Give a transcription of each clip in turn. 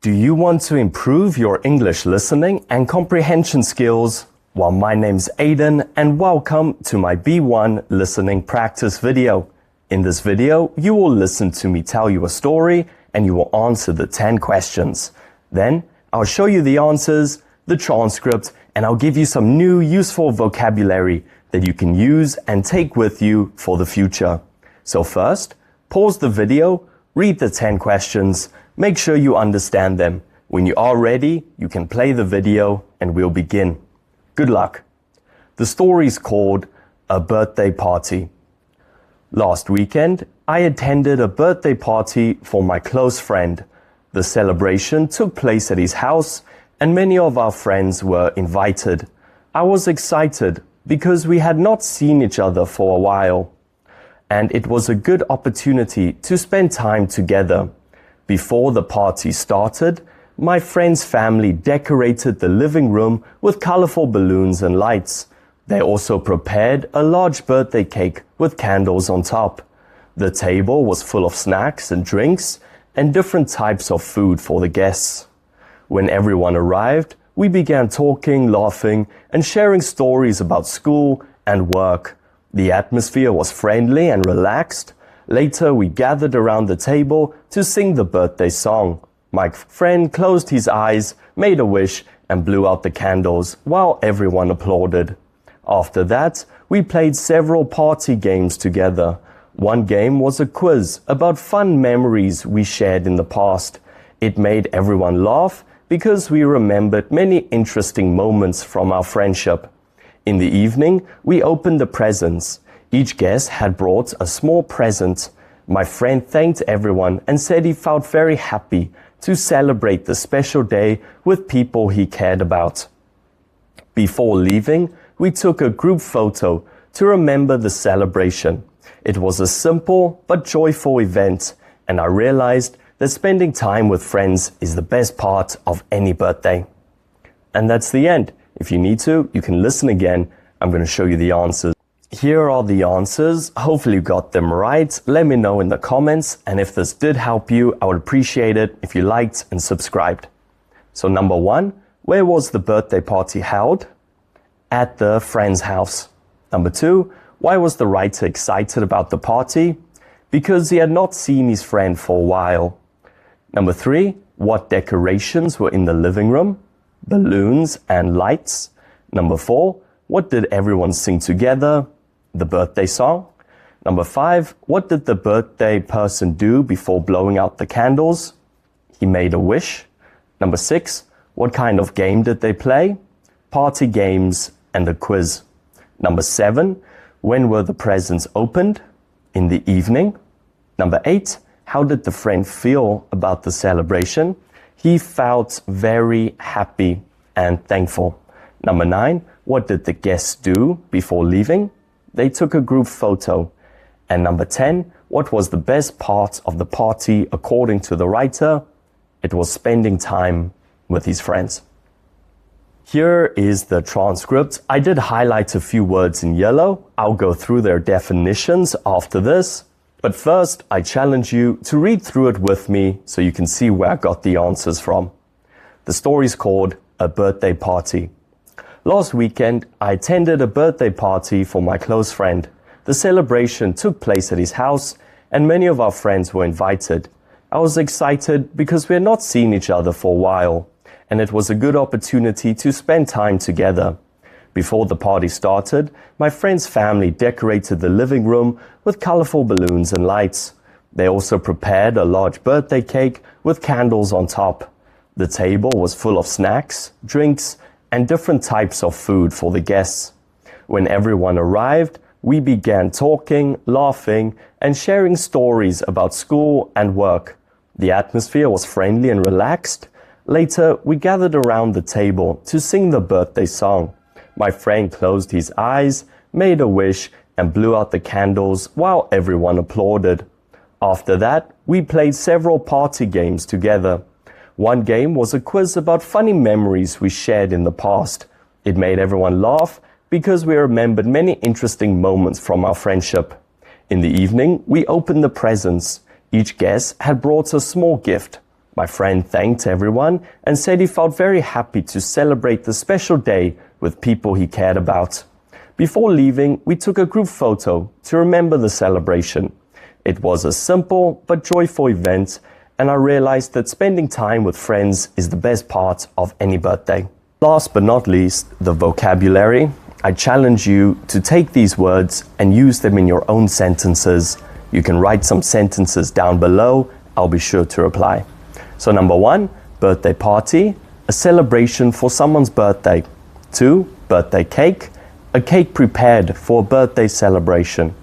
Do you want to improve your English listening and comprehension skills? Well, my name's Aiden and welcome to my B1 listening practice video. In this video, you will listen to me tell you a story and you will answer the 10 questions. Then, I'll show you the answers, the transcript, and I'll give you some new useful vocabulary that you can use and take with you for the future. So first, pause the video, read the 10 questions, make sure you understand them. When you are ready, you can play the video and we'll begin. Good luck. The story is called A Birthday Party. Last weekend, I attended a birthday party for my close friend. The celebration took place at his house and many of our friends were invited. I was excited because we had not seen each other for a while. And it was a good opportunity to spend time together. Before the party started, my friend's family decorated the living room with colorful balloons and lights. They also prepared a large birthday cake with candles on top. The table was full of snacks and drinks and different types of food for the guests. When everyone arrived, we began talking, laughing, and sharing stories about school and work. The atmosphere was friendly and relaxed. Later, we gathered around the table to sing the birthday song. My friend closed his eyes, made a wish, and blew out the candles while everyone applauded. After that, we played several party games together. One game was a quiz about fun memories we shared in the past. It made everyone laugh because we remembered many interesting moments from our friendship. In the evening, we opened the presents. Each guest had brought a small present. My friend thanked everyone and said he felt very happy to celebrate the special day with people he cared about. Before leaving, we took a group photo to remember the celebration. It was a simple but joyful event, and I realized that spending time with friends is the best part of any birthday. And that's the end. If you need to, you can listen again. I'm going to show you the answers. Here are the answers. Hopefully you got them right. Let me know in the comments. And if this did help you, I would appreciate it if you liked and subscribed. So number 1, where was the birthday party held? At the friend's house. Number 2, why was the writer excited about the party? Because he had not seen his friend for a while. Number 3, what decorations were in the living room? Balloons and lights. Number 4, what did everyone sing together? The birthday song. Number 5, what did the birthday person do before blowing out the candles? He made a wish. Number 6, what kind of game did they play? Party games and a quiz. Number 7, when were the presents opened? In the evening. Number 8, how did the friend feel about the celebration? He felt very happy and thankful. Number 9, what did the guests do before leaving? They took a group photo. And number 10, what was the best part of the party according to the writer? It was spending time with his friends. Here is the transcript. I did highlight a few words in yellow. I'll go through their definitions after this. But first, I challenge you to read through it with me so you can see where I got the answers from. The story is called A Birthday Party. Last weekend, I attended a birthday party for my close friend. The celebration took place at his house and many of our friends were invited. I was excited because we had not seen each other for a while, and it was a good opportunity to spend time together. Before the party started, my friend's family decorated the living room with colorful balloons and lights. They also prepared a large birthday cake with candles on top. The table was full of snacks, drinks, and different types of food for the guests. When everyone arrived, we began talking, laughing, and sharing stories about school and work. The atmosphere was friendly and relaxed. Later, we gathered around the table to sing the birthday song. My friend closed his eyes, made a wish, and blew out the candles while everyone applauded. After that, we played several party games together. One game was a quiz about funny memories we shared in the past. It made everyone laugh because we remembered many interesting moments from our friendship. In the evening, we opened the presents. Each guest had brought a small gift. My friend thanked everyone and said he felt very happy to celebrate the special day with people he cared about. Before leaving, we took a group photo to remember the celebration. It was a simple but joyful event, and I realized that spending time with friends is the best part of any birthday. Last but not least, the vocabulary. I challenge you to take these words and use them in your own sentences. You can write some sentences down below. I'll be sure to reply. So number 1, birthday party, a celebration for someone's birthday. 2, birthday cake, a cake prepared for a birthday celebration.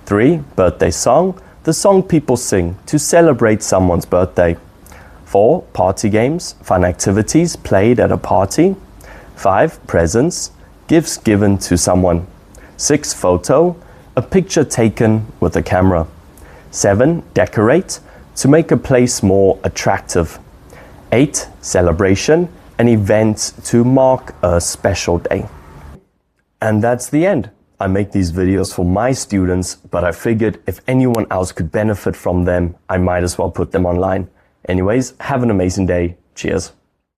3, birthday song, the song people sing to celebrate someone's birthday. 4, party games, fun activities played at a party. 5, presents, gifts given to someone. 6, photo, a picture taken with a camera. 7, decorate, to make a place more attractive. 8, celebration, an event to mark a special day. And that's the end. I make these videos for my students, but I figured if anyone else could benefit from them, I might as well put them online. Anyways, have an amazing day. Cheers.